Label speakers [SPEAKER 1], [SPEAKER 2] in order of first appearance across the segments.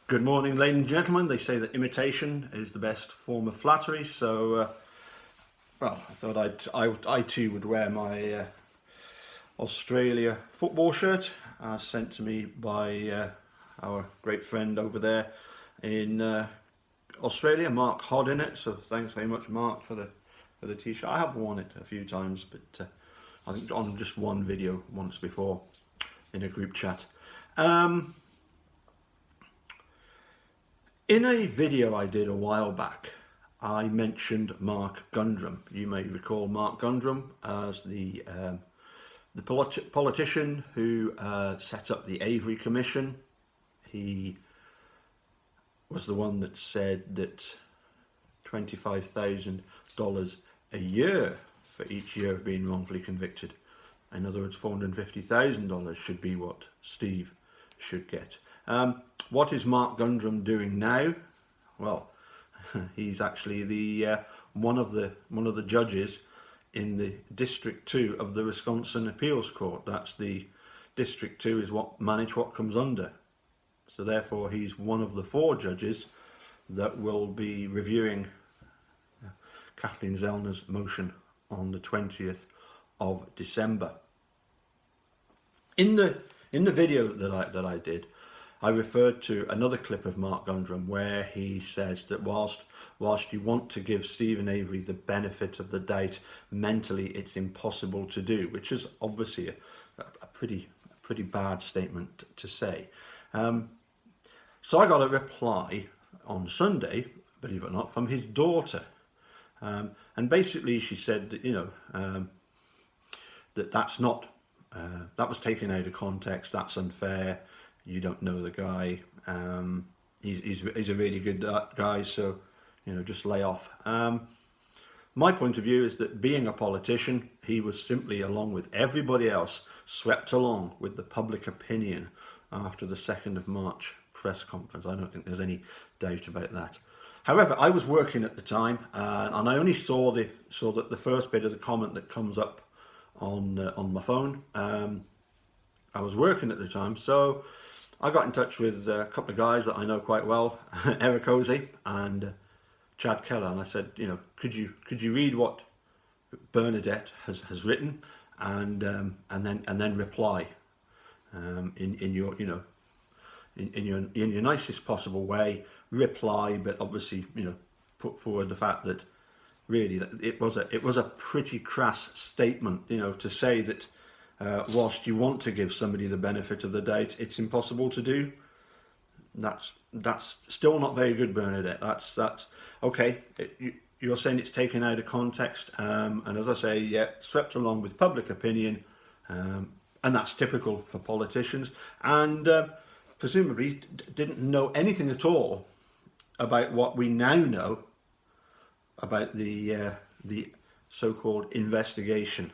[SPEAKER 1] Good morning, ladies and gentlemen. They say that imitation is the best form of flattery, so well, I thought I too would wear my Australia football shirt, sent to me by our great friend over there in Australia, Mark Hod in it. So thanks very much, Mark, for the t-shirt. I have worn it a few times, but I think on just one video once before in a group chat. In a video I did a while back, I mentioned Mark Gundrum. You may recall Mark Gundrum as the politician who set up the Avery Commission. He was the one that said that $25,000 a year for each year of being wrongfully convicted. In other words, $450,000 should be what Steve should get. What is Mark Gundrum doing now? Well, he's actually the one of the judges in the District 2 of the Wisconsin Appeals Court. That's the District 2 is what Manitowoc comes under. So therefore he's one of the 4 judges that will be reviewing Kathleen Zellner's motion on the 20th of December. In the video that I did, I referred to another clip of Mark Gundrum where he says that whilst you want to give Stephen Avery the benefit of the doubt, mentally it's impossible to do, which is obviously a pretty bad statement to say. So I got a reply on Sunday, believe it or not, from his daughter, and basically she said that that's not that was taken out of context. That's unfair. You don't know the guy. He's a really good guy, so just lay off. My point of view is that being a politician, he was simply, along with everybody else, swept along with the public opinion after the 2nd of March press conference. I don't think there's any doubt about that. However, I was working at the time, and I only saw the first bit of the comment that comes up on my phone. I was working at the time, so I got in touch with a couple of guys that I know quite well, Eric Ozey and Chad Keller, and I said, could you read what Bernadette has written, and then reply in your nicest possible way. Reply, but obviously put forward the fact that really that it was a pretty crass statement, to say that whilst you want to give somebody the benefit of the doubt, it's impossible to do. That's still not very good, Bernadette. That's okay. You're saying it's taken out of context, and as I say, yeah, swept along with public opinion, and that's typical for politicians. And presumably didn't know anything at all about what we now know about the so-called investigation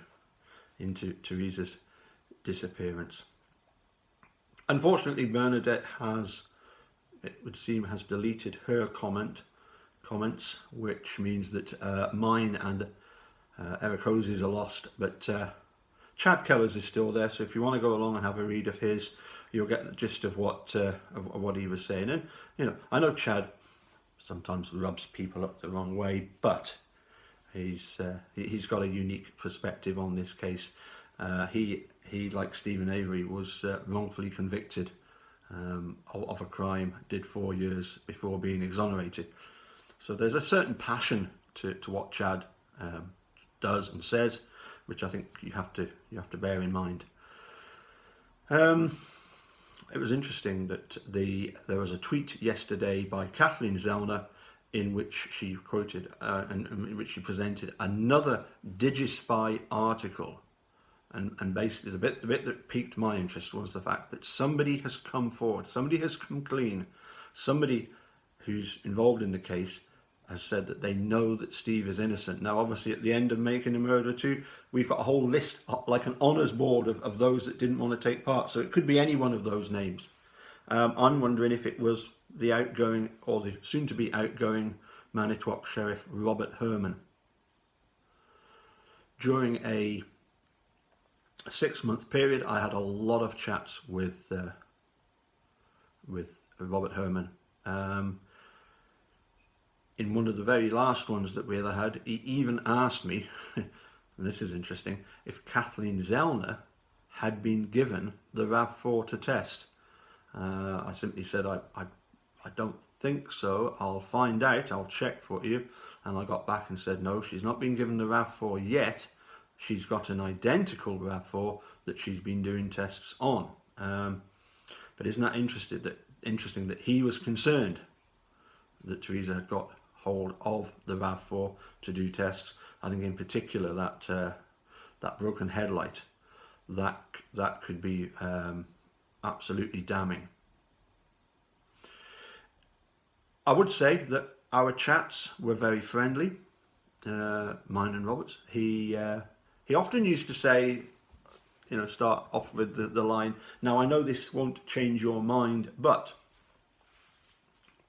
[SPEAKER 1] into Teresa's disappearance. Unfortunately, Bernadette it would seem, has deleted her comments, which means that mine and Eric Ozey's are lost, but Chad Keller's is still there, so if you want to go along and have a read of his, you'll get the gist of what he was saying. And I know Chad sometimes rubs people up the wrong way, but he's got a unique perspective on this case. He like Stephen Avery, was wrongfully convicted of a crime, did 4 years before being exonerated. So there's a certain passion to what Chad does and says, which I think you have to bear in mind. It was interesting that there was a tweet yesterday by Kathleen Zellner in which she quoted and in which she presented another DigiSpy article, and basically the bit that piqued my interest was the fact that somebody has come forward, somebody has come clean, somebody who's involved in the case has said that they know that Steve is innocent. Now, obviously, at the end of Making a Murderer 2, we've got a whole list, like an honours board of those that didn't want to take part. So it could be any one of those names. I'm wondering if it was the outgoing, or the soon-to-be outgoing, Manitowoc Sheriff Robert Herman. During a 6-month period, I had a lot of chats with Robert Herman In one of the very last ones that we ever had, he even asked me, and this is interesting, if Kathleen Zellner had been given the RAV4 to test. I simply said, I don't think so. I'll find out. I'll check for you. And I got back and said, no, she's not been given the RAV4 yet. She's got an identical RAV4 that she's been doing tests on. But isn't that interesting that he was concerned that Teresa had got hold of the RAV4 to do tests? I think in particular that broken headlight, that could be absolutely damning. I would say that our chats were very friendly, mine and Robert's. He often used to say, start off with the line, now I know this won't change your mind, but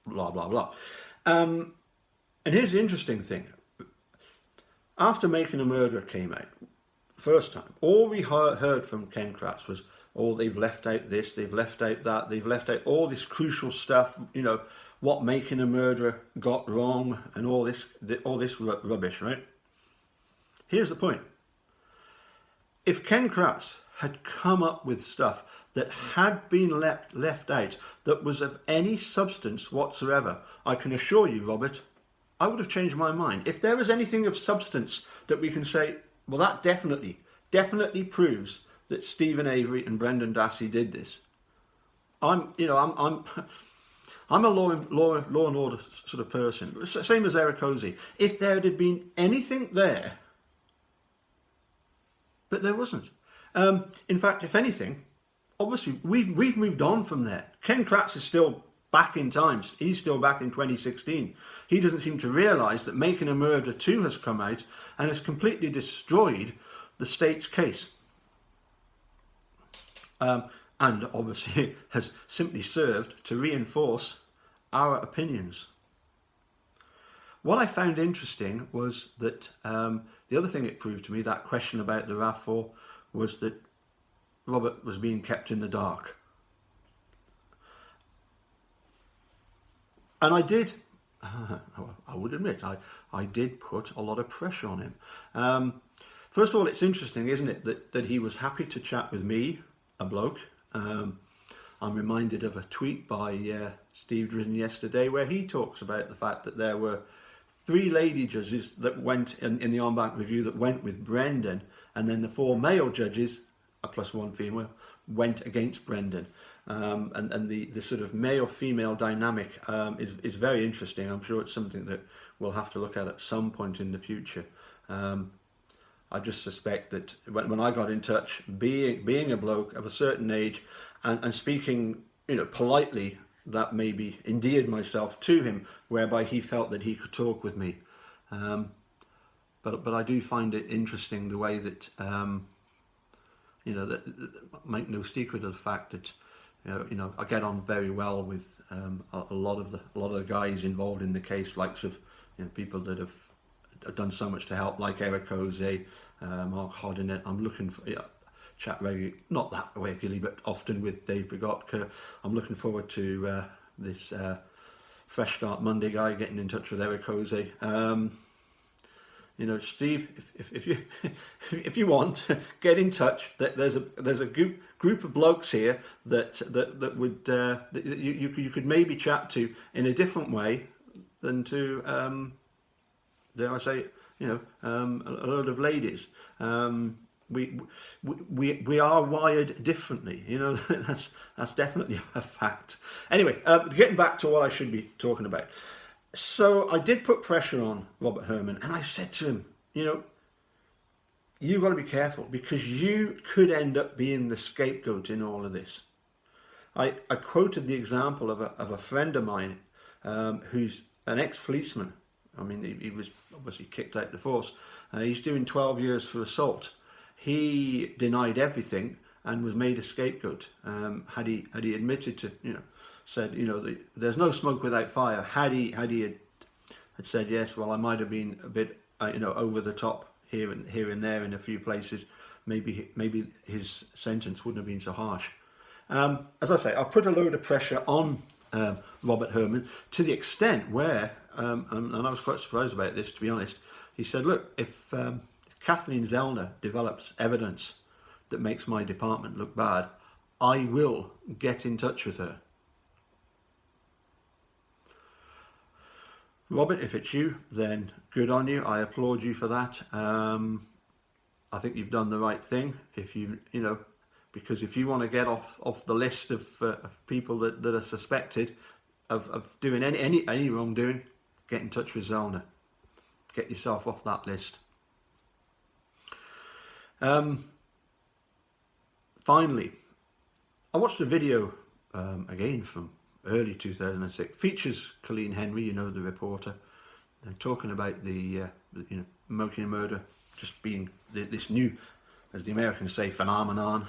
[SPEAKER 1] blah, blah, blah. And here's the interesting thing. After Making a Murderer came out, first time, all we heard from Ken Kratz was, oh, they've left out this, they've left out that, they've left out all this crucial stuff, what Making a Murderer got wrong, and all this rubbish, right? Here's the point. If Ken Kratz had come up with stuff that had been left out, that was of any substance whatsoever, I can assure you, Robert, I would have changed my mind. If there was anything of substance that we can say, well, that definitely proves that Stephen Avery and Brendan Dassey did this. I'm a law and order sort of person, same as Eric Hosey. If there had been anything there, but there wasn't. In fact, if anything, obviously we've moved on from there. Ken Kratz is still back in time. He's still back in 2016. He doesn't seem to realise that Making a Murderer 2 has come out and has completely destroyed the state's case. And obviously has simply served to reinforce our opinions. What I found interesting was that the other thing it proved to me, that question about the RAV4, was that Robert was being kept in the dark. And I did, I would admit, I did put a lot of pressure on him. First of all, it's interesting, isn't it, that he was happy to chat with me, a bloke. I'm reminded of a tweet by Steve Drizzen yesterday where he talks about the fact that there were 3 lady judges that went in the en banc review that went with Brendan, and then the 4 male judges, plus 1 female, went against Brendan. And the sort of male-female dynamic is very interesting. I'm sure it's something that we'll have to look at some point in the future. I just suspect that when I got in touch, being a bloke of a certain age and speaking, politely, that maybe endeared myself to him, whereby he felt that he could talk with me. But I do find it interesting the way that that make no secret of the fact that I get on very well with a lot of the guys involved in the case, likes of people that have done so much to help, like Eric Hosey, Mark Hodinet. I'm looking for chat regularly, not that regularly, but often with Dave Bigotka. I'm looking forward to this Fresh Start Monday guy getting in touch with Eric Hosey. Steve, if you want, get in touch. There's a group of blokes here that would that you could maybe chat to in a different way than to dare I say a load of ladies. We are wired differently. That's definitely a fact. Anyway, getting back to what I should be talking about. So I did put pressure on Robert Herman, and I said to him, you've got to be careful, because you could end up being the scapegoat in all of this. I quoted the example of a friend of mine who's an ex-policeman. I mean, he was obviously kicked out the force. He's doing 12 years for assault. He denied everything and was made a scapegoat. Had he admitted to, said, there's no smoke without fire. Had he said, yes, well, I might have been a bit, over the top here and there in a few places, maybe his sentence wouldn't have been so harsh. As I say, I put a load of pressure on Robert Herman, to the extent where, and I was quite surprised about this, to be honest. He said, look, if Kathleen Zellner develops evidence that makes my department look bad, I will get in touch with her. Robert, if it's you, then good on you. I applaud you for that. I think you've done the right thing. If you know, because if you want to get off the list of people that are suspected of doing any wrongdoing, get in touch with Zellner. Get yourself off that list. Finally, I watched a video again from early 2006. Features Colleen Henry, you know, the reporter, talking about the Moking murder just being this new, as the Americans say, phenomenon.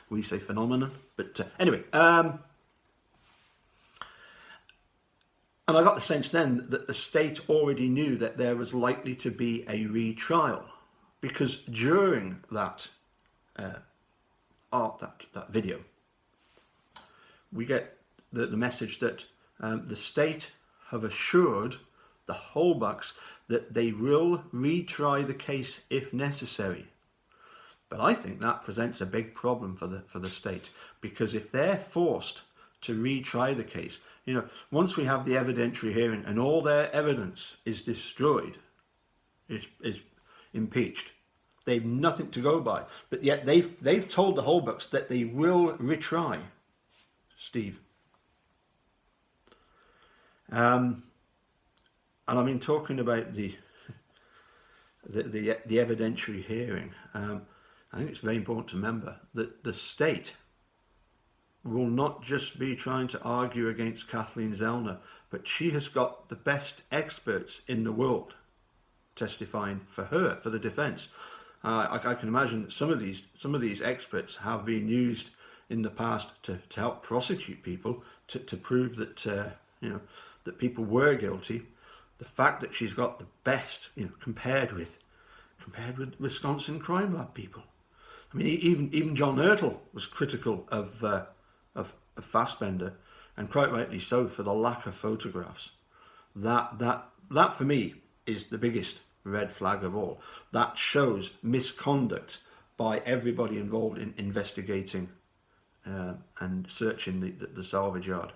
[SPEAKER 1] We say phenomenon, but anyway. And I got the sense then that the state already knew that there was likely to be a retrial, because during that that video, we get the message that the state have assured the Holbachs that they will retry the case if necessary. But I think that presents a big problem for the state, because if they're forced to retry the case, you know, once we have the evidentiary hearing and all their evidence is destroyed, is impeached, they've nothing to go by. But yet they've told the Holbachs that they will retry Steve. And I mean, talking about the evidentiary hearing, I think it's very important to remember that the state will not just be trying to argue against Kathleen Zellner, but she has got the best experts in the world testifying for her, for the defence. I can imagine that some of these experts have been used in the past to help prosecute people, to prove that that people were guilty. The fact that she's got the best, compared with Wisconsin crime lab people. I mean, even John Ertl was critical of Fassbender, and quite rightly so, for the lack of photographs. That for me is the biggest red flag of all. That shows misconduct by everybody involved in investigating and searching the salvage yard.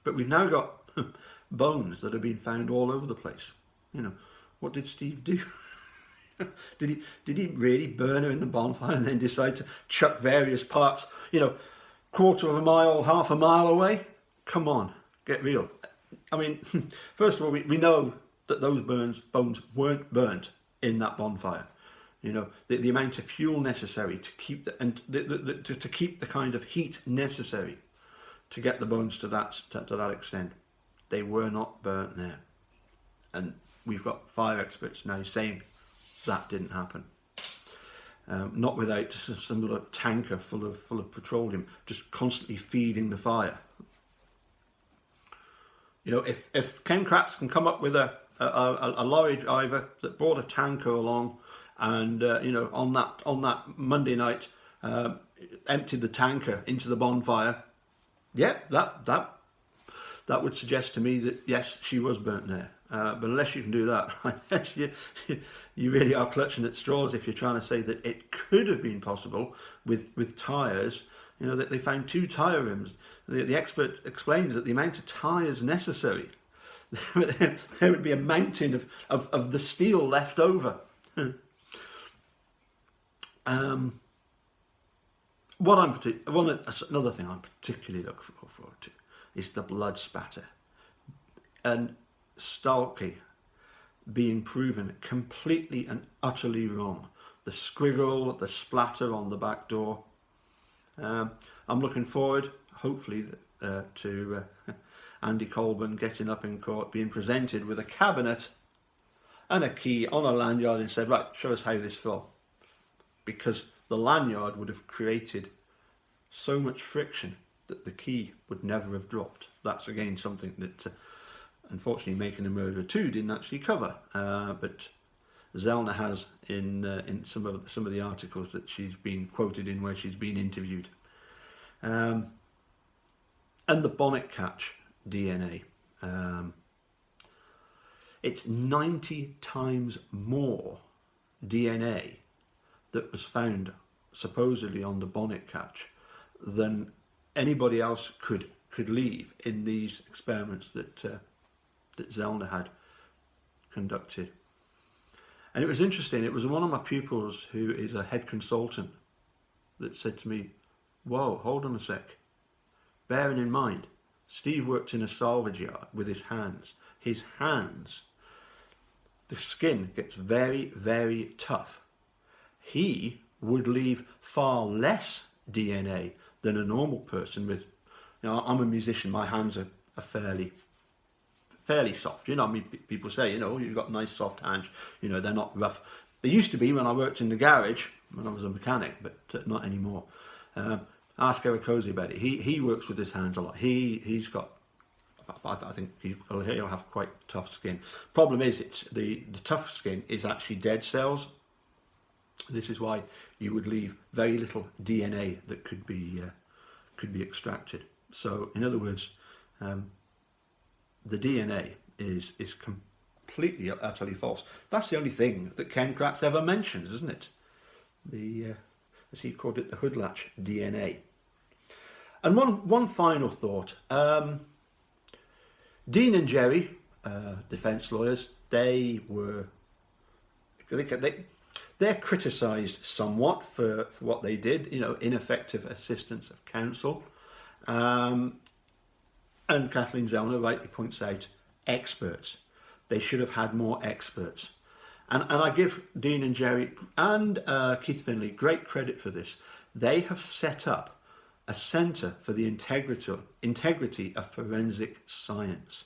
[SPEAKER 1] But we've now got bones that have been found all over the place. What did Steve do? Did he really burn her in the bonfire and then decide to chuck various parts, quarter of a mile, half a mile away? Come on, get real. I mean, first of all, we know that those bones weren't burnt in that bonfire. The amount of fuel necessary to keep to keep the kind of heat necessary to get the bones to that extent, they were not burnt there. And we've got fire experts now saying that didn't happen. Not without some little tanker full of petroleum just constantly feeding the fire. If Ken Kratz can come up with a lorry driver that brought a tanker along, and on that Monday night emptied the tanker into the bonfire, that would suggest to me that yes, she was burnt there. But unless you can do that, I guess you really are clutching at straws if you're trying to say that it could have been possible with tyres. That they found 2 tyre rims. The expert explained that the amount of tyres necessary, there would be a mountain of the steel left over. Another thing I'm particularly looking forward to is the blood spatter. And Stalky being proven completely and utterly wrong. The squiggle, the splatter on the back door. I'm looking forward, hopefully, to Andy Colburn getting up in court, being presented with a cabinet and a key on a lanyard and said, right, show us how this fell. Because the lanyard would have created so much friction that the key would never have dropped. That's again something that unfortunately Making a Murderer 2 didn't actually cover, but Zellner has in some of the articles that she's been quoted in where she's been interviewed. And and the bonnet catch DNA. It's 90 times more DNA that was found supposedly on the bonnet catch than anybody else could leave in these experiments that Zellner had conducted. And it was interesting, it was one of my pupils who is a head consultant that said to me, whoa, hold on a sec. Bearing in mind, Steve worked in a salvage yard with his hands. His hands, the skin gets very, very tough. He would leave far less DNA than a normal person with, I'm a musician, my hands are fairly soft. I mean, people say, you've got nice soft hands, they're not rough. They used to be when I worked in the garage, when I was a mechanic, but not anymore. Ask Eric Cozy about it. He works with his hands a lot. He's got, I think he'll have quite tough skin. Problem is, it's the tough skin is actually dead cells. This is why you would leave very little DNA that could be extracted. So, in other words, the DNA is completely, utterly false. That's the only thing that Ken Kratz ever mentions, isn't it? As he called it, the hoodlatch DNA. And one final thought. Dean and Jerry, defence lawyers, they're criticised somewhat for what they did, ineffective assistance of counsel. And Kathleen Zellner rightly points out experts. They should have had more experts. And I give Dean and Jerry and Keith Finlay great credit for this. They have set up a centre for the integrity of forensic science.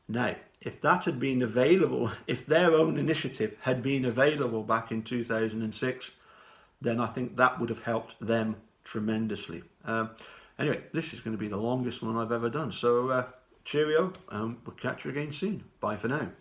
[SPEAKER 1] Now, if that had been available, if their own initiative had been available back in 2006, then I think that would have helped them tremendously. Anyway, this is going to be the longest one I've ever done. So cheerio, we'll catch you again soon. Bye for now.